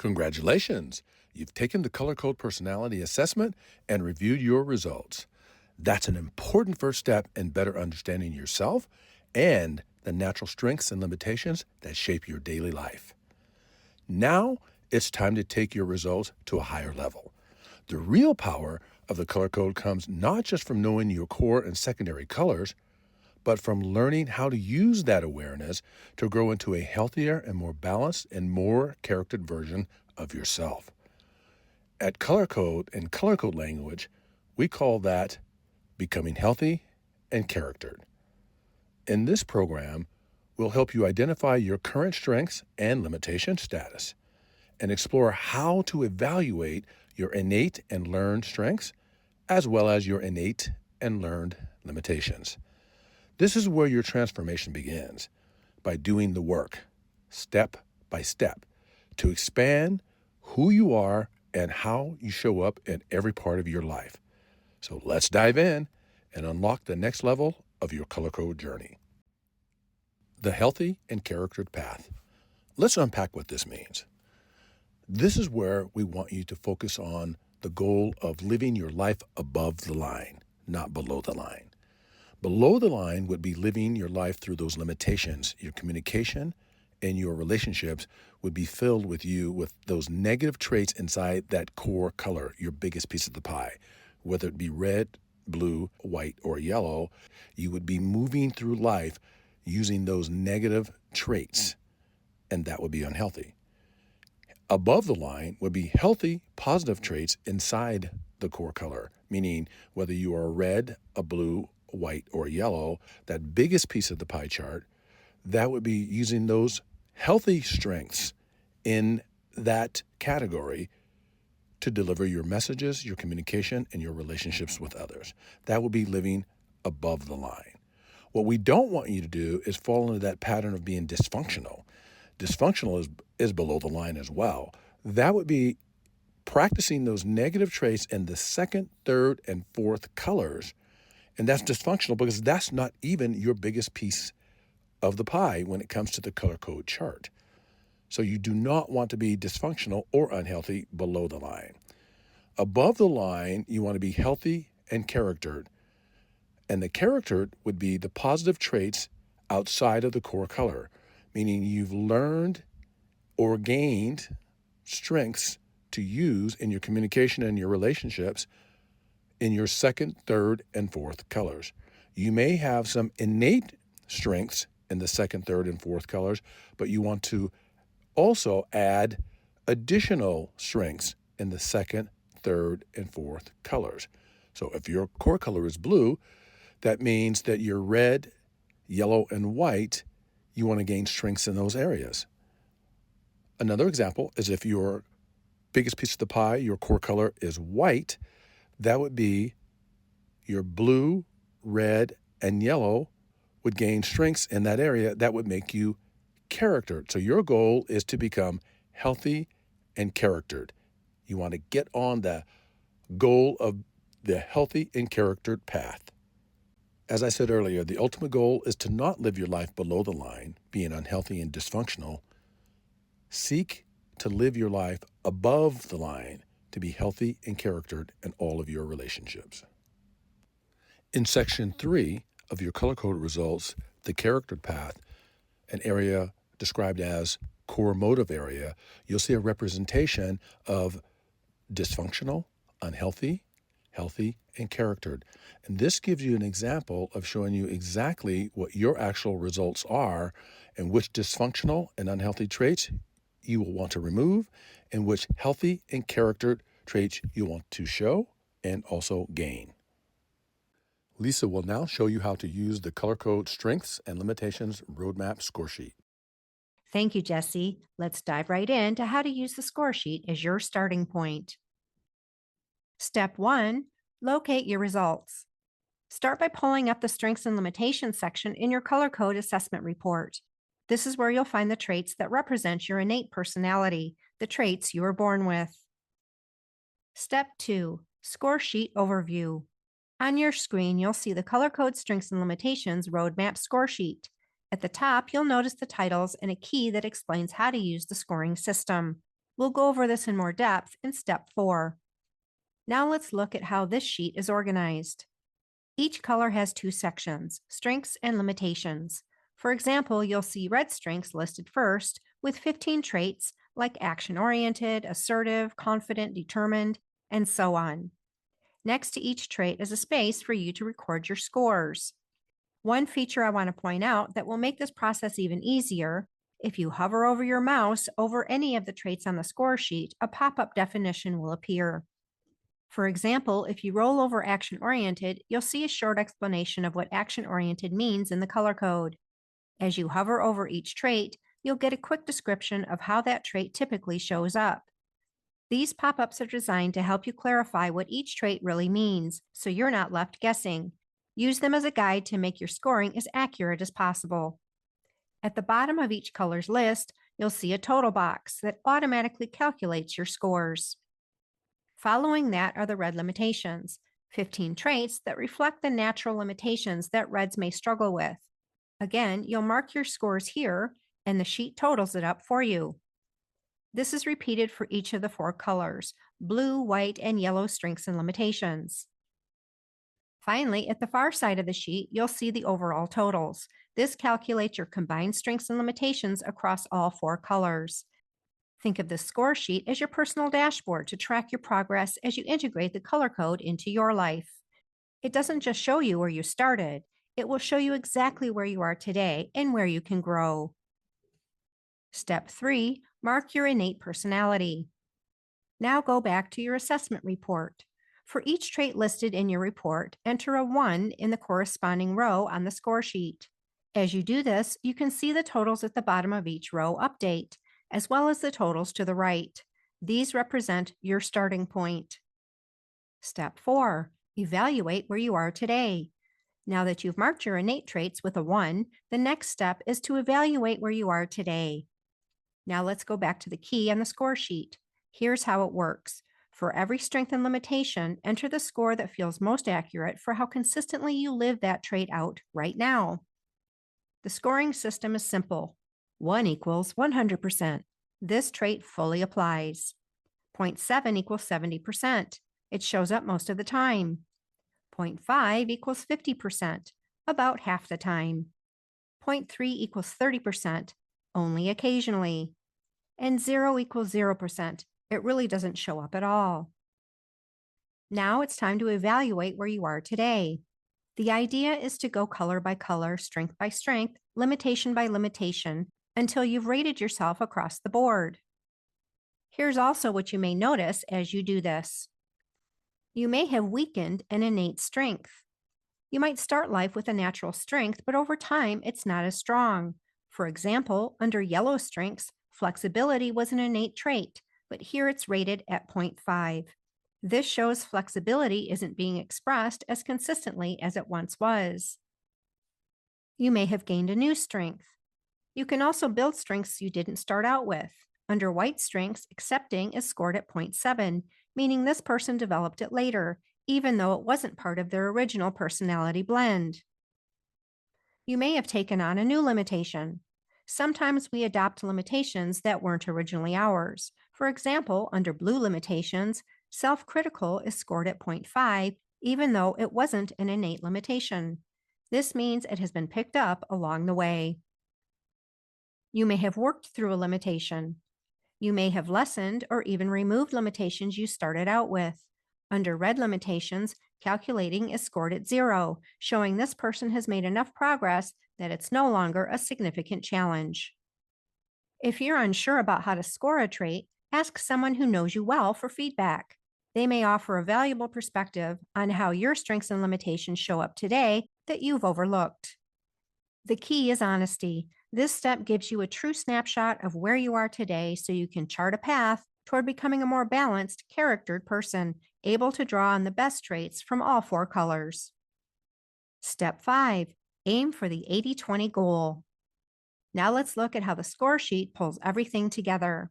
Congratulations! You've taken the Color Code Personality Assessment and reviewed your results. That's an important first step in better understanding yourself and the natural strengths and limitations that shape your daily life. Now, it's time to take your results to a higher level. The real power of the color code comes not just from knowing your core and secondary colors, but from learning how to use that awareness to grow into a healthier and more balanced and more charactered version of yourself. At Color Code and Color Code language, we call that becoming healthy and charactered. In this program, we'll help you identify your current strengths and limitation status and explore how to evaluate your innate and learned strengths as well as your innate and learned limitations. This is where your transformation begins, by doing the work, step by step, to expand who you are and how you show up in every part of your life. So let's dive in and unlock the next level of your color code journey. The healthy and charactered path. Let's unpack what this means. This is where we want you to focus on the goal of living your life above the line, not below the line. Below the line would be living your life through those limitations. Your communication and your relationships would be filled with those negative traits inside that core color, your biggest piece of the pie. Whether it be red, blue, white, or yellow, you would be moving through life using those negative traits, and that would be unhealthy. Above the line would be healthy, positive traits inside the core color, meaning whether you are a red, a blue, white, or yellow, that biggest piece of the pie chart, that would be using those healthy strengths in that category to deliver your messages, your communication, and your relationships with others. That would be living above the line. What we don't want you to do is fall into that pattern of being dysfunctional. Dysfunctional is below the line as well. That would be practicing those negative traits in the second, third, and fourth colors. And that's dysfunctional because that's not even your biggest piece of the pie when it comes to the color code chart. So you do not want to be dysfunctional or unhealthy below the line. Above the line, you want to be healthy and charactered. And the charactered would be the positive traits outside of the core color, meaning you've learned or gained strengths to use in your communication and your relationships in your second, third, and fourth colors. You may have some innate strengths in the second, third, and fourth colors, but you want to also add additional strengths in the second, third, and fourth colors. So if your core color is blue, that means that your red, yellow, and white, you want to gain strengths in those areas. Another example is if your biggest piece of the pie, your core color is white, that would be your blue, red, and yellow would gain strengths in that area that would make you charactered. So your goal is to become healthy and charactered. You want to get on the goal of the healthy and charactered path. As I said earlier, the ultimate goal is to not live your life below the line, being unhealthy and dysfunctional. Seek to live your life above the line, to be healthy and charactered in all of your relationships. In Section 3 of your color code results, the charactered path, an area described as core motive area, you'll see a representation of dysfunctional, unhealthy, healthy, and charactered. And this gives you an example of showing you exactly what your actual results are and which dysfunctional and unhealthy traits you will want to remove and which healthy and charactered traits you want to show and also gain. Lisa will now show you how to use the Color Code Strengths and Limitations Roadmap Score Sheet. Thank you, Jesse. Let's dive right into how to use the score sheet as your starting point. Step 1, locate your results. Start by pulling up the Strengths and Limitations section in your Color Code Assessment Report. This is where you'll find the traits that represent your innate personality, the traits you were born with. Step 2, Score Sheet Overview. On your screen, you'll see the Color Code Strengths and Limitations Roadmap Score Sheet. At the top, you'll notice the titles and a key that explains how to use the scoring system. We'll go over this in more depth in step 4. Now let's look at how this sheet is organized. Each color has two sections, strengths and limitations. For example, you'll see red strengths listed first with 15 traits like action-oriented, assertive, confident, determined, and so on. Next to each trait is a space for you to record your scores. One feature I want to point out that will make this process even easier: if you hover over your mouse over any of the traits on the score sheet, a pop-up definition will appear. For example, if you roll over action-oriented, you'll see a short explanation of what action-oriented means in the color code. As you hover over each trait, you'll get a quick description of how that trait typically shows up. These pop-ups are designed to help you clarify what each trait really means, so you're not left guessing. Use them as a guide to make your scoring as accurate as possible. At the bottom of each color's list, you'll see a total box that automatically calculates your scores. Following that are the red limitations, 15 traits that reflect the natural limitations that reds may struggle with. Again, you'll mark your scores here, and the sheet totals it up for you. This is repeated for each of the 4 colors: blue, white, and yellow strengths and limitations. Finally, at the far side of the sheet, you'll see the overall totals. This calculates your combined strengths and limitations across all 4 colors. Think of this score sheet as your personal dashboard to track your progress as you integrate the color code into your life. It doesn't just show you where you started, it will show you exactly where you are today and where you can grow. Step 3, mark your innate personality. Now go back to your assessment report. For each trait listed in your report, enter a 1 in the corresponding row on the score sheet. As you do this, you can see the totals at the bottom of each row update, as well as the totals to the right. These represent your starting point. Step 4, evaluate where you are today. Now that you've marked your innate traits with a 1, the next step is to evaluate where you are today. Now let's go back to the key on the score sheet. Here's how it works. For every strength and limitation, enter the score that feels most accurate for how consistently you live that trait out right now. The scoring system is simple. 1 equals 100%. This trait fully applies. 0.7 equals 70%. It shows up most of the time. 0.5 equals 50%, about half the time. 0.3 equals 30%, only occasionally. And 0 equals 0%. It really doesn't show up at all. Now it's time to evaluate where you are today. The idea is to go color by color, strength by strength, limitation by limitation, until you've rated yourself across the board. Here's also what you may notice as you do this. You may have weakened an innate strength. You might start life with a natural strength, but over time it's not as strong. For example, under yellow strengths, flexibility was an innate trait, but here it's rated at 0.5. This shows flexibility isn't being expressed as consistently as it once was. You may have gained a new strength. You can also build strengths you didn't start out with. Under white strengths, accepting is scored at 0.7, meaning this person developed it later, even though it wasn't part of their original personality blend. You may have taken on a new limitation. Sometimes we adopt limitations that weren't originally ours. For example, under blue limitations, self-critical is scored at 0.5, even though it wasn't an innate limitation. This means it has been picked up along the way. You may have worked through a limitation. You may have lessened or even removed limitations you started out with. Under red limitations, calculating is scored at 0, showing this person has made enough progress that it's no longer a significant challenge. If you're unsure about how to score a trait, ask someone who knows you well for feedback. They may offer a valuable perspective on how your strengths and limitations show up today that you've overlooked. The key is honesty. This step gives you a true snapshot of where you are today so you can chart a path toward becoming a more balanced, charactered person, able to draw on the best traits from all 4 colors. Step 5, aim for the 80-20 goal. Now let's look at how the score sheet pulls everything together.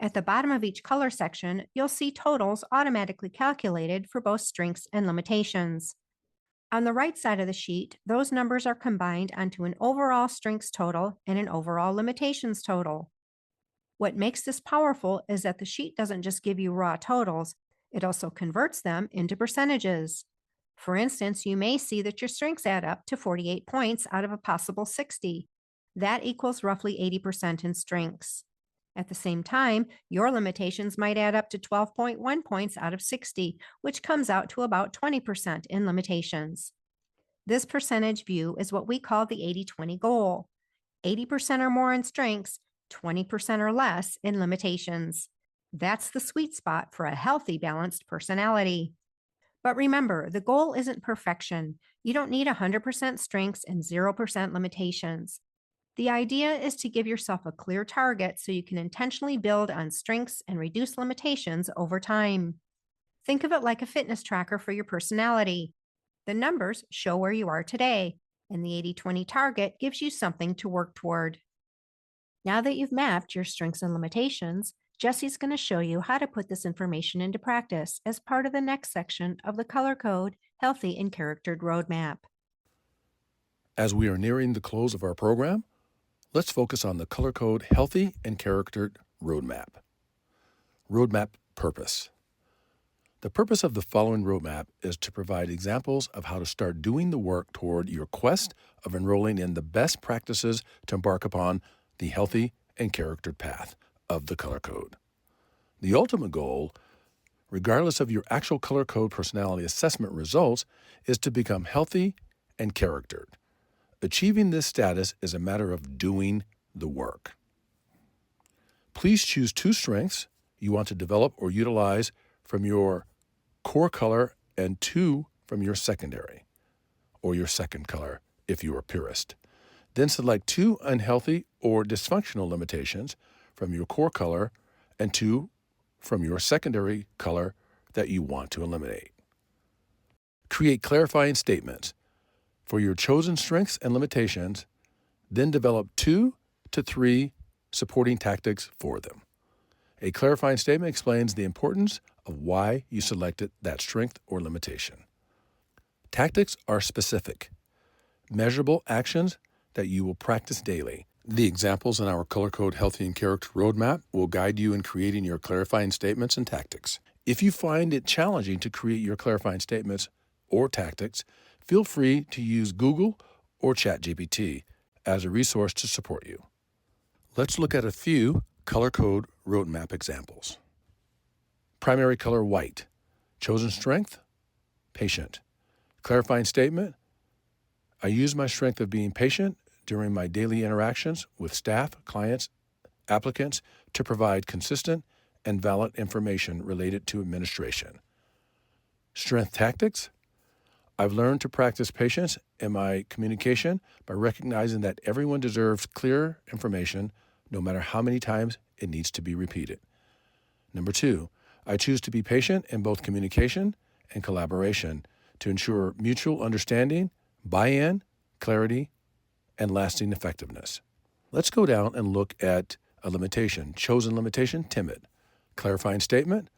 At the bottom of each color section, you'll see totals automatically calculated for both strengths and limitations. On the right side of the sheet, those numbers are combined onto an overall strengths total and an overall limitations total. What makes this powerful is that the sheet doesn't just give you raw totals, it also converts them into percentages. For instance, you may see that your strengths add up to 48 points out of a possible 60. That equals roughly 80% in strengths. At the same time, your limitations might add up to 12.1 points out of 60, which comes out to about 20% in limitations. This percentage view is what we call the 80/20 goal: 80% or more in strengths, 20% or less in limitations. That's the sweet spot for a healthy, balanced personality. But remember, the goal isn't perfection. You don't need 100% strengths and 0% limitations. The idea is to give yourself a clear target so you can intentionally build on strengths and reduce limitations over time. Think of it like a fitness tracker for your personality. The numbers show where you are today, and the 80/20 target gives you something to work toward. Now that you've mapped your strengths and limitations, Jesse's going to show you how to put this information into practice as part of the next section of the Color Code Healthy and Charactered Roadmap. As we are nearing the close of our program, let's focus on the Color Code Healthy and Charactered Roadmap. Roadmap Purpose. The purpose of the following roadmap is to provide examples of how to start doing the work toward your quest of enrolling in the best practices to embark upon the healthy and charactered path of the color code. The ultimate goal, regardless of your actual color code personality assessment results, is to become healthy and charactered. Achieving this status is a matter of doing the work. Please choose 2 strengths you want to develop or utilize from your core color and 2 from your secondary, or your second color if you are purist. Then select 2 unhealthy or dysfunctional limitations from your core color and 2 from your secondary color that you want to eliminate. Create clarifying statements for your chosen strengths and limitations, then develop 2 to 3 supporting tactics for them. A clarifying statement explains the importance of why you selected that strength or limitation. Tactics are specific, measurable actions that you will practice daily. The examples in our Color Code Healthy and Character Roadmap will guide you in creating your clarifying statements and tactics. If you find it challenging to create your clarifying statements or tactics, feel free to use Google or ChatGPT as a resource to support you. Let's look at a few Color Code Roadmap examples. Primary color white. Chosen strength, patient. Clarifying statement, I use my strength of being patient during my daily interactions with staff, clients, applicants to provide consistent and valid information related to administration. Strength tactics, I've learned to practice patience in my communication by recognizing that everyone deserves clear information no matter how many times it needs to be repeated. Number 2, I choose to be patient in both communication and collaboration to ensure mutual understanding, buy-in, clarity, and lasting effectiveness. Let's go down and look at a limitation. Chosen limitation, timid. Clarifying statement,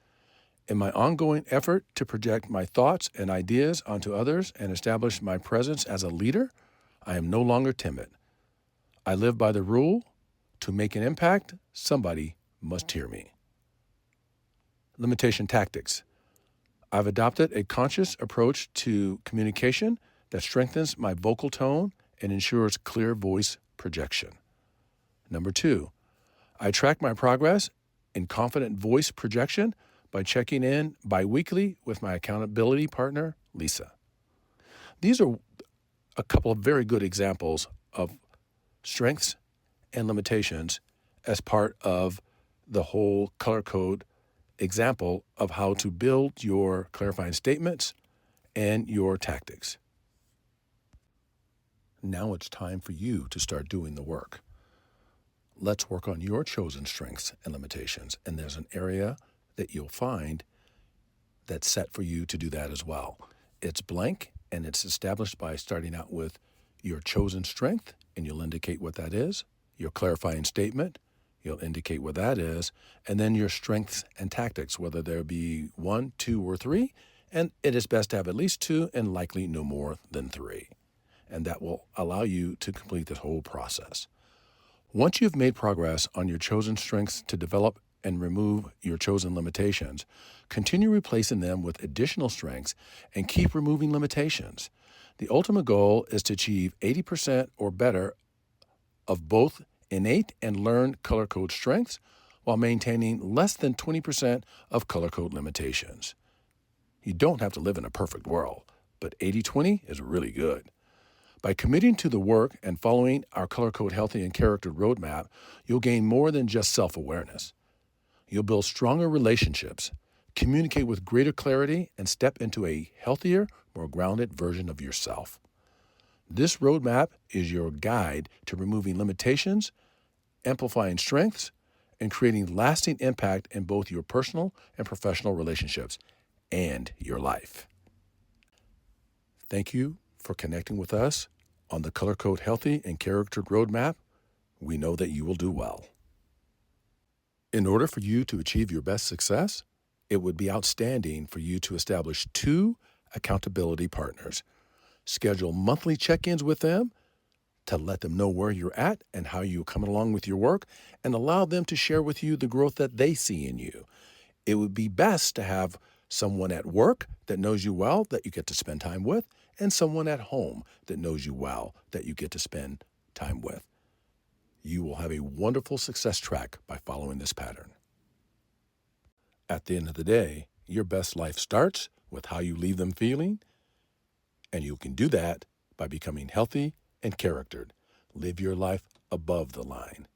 in my ongoing effort to project my thoughts and ideas onto others and establish my presence as a leader, I am no longer timid. I live by the rule, to make an impact, somebody must hear me. Limitation tactics. I've adopted a conscious approach to communication that strengthens my vocal tone and ensures clear voice projection. Number 2, I track my progress in confident voice projection by checking in biweekly with my accountability partner, Lisa. These are a couple of very good examples of strengths and limitations as part of the whole color code example of how to build your clarifying statements and your tactics. Now it's time for you to start doing the work. Let's work on your chosen strengths and limitations, and there's an area that you'll find that's set for you to do that as well. It's blank, and it's established by starting out with your chosen strength, and you'll indicate what that is, your clarifying statement, you'll indicate what that is, and then your strengths and tactics, whether there be 1, 2, or 3, and it is best to have at least 2 and likely no more than 3. And that will allow you to complete this whole process. Once you've made progress on your chosen strengths to develop and remove your chosen limitations, continue replacing them with additional strengths and keep removing limitations. The ultimate goal is to achieve 80% or better of both innate and learned color code strengths while maintaining less than 20% of color code limitations. You don't have to live in a perfect world, but 80/20 is really good. By committing to the work and following our Color Code Healthy and Character roadmap, you'll gain more than just self awareness. You'll build stronger relationships, communicate with greater clarity, and step into a healthier, more grounded version of yourself. This roadmap is your guide to removing limitations, amplifying strengths, and creating lasting impact in both your personal and professional relationships and your life. Thank you for connecting with us on the Color Code Healthy and Character Roadmap. We know that you will do well. In order for you to achieve your best success, it would be outstanding for you to establish 2 accountability partners. Schedule monthly check-ins with them to let them know where you're at and how you're coming along with your work, and allow them to share with you the growth that they see in you. It would be best to have someone at work that knows you well that you get to spend time with, and someone at home that knows you well that you get to spend time with. You will have a wonderful success track by following this pattern. At the end of the day, your best life starts with how you leave them feeling, and you can do that by becoming healthy and charactered. Live your life above the line.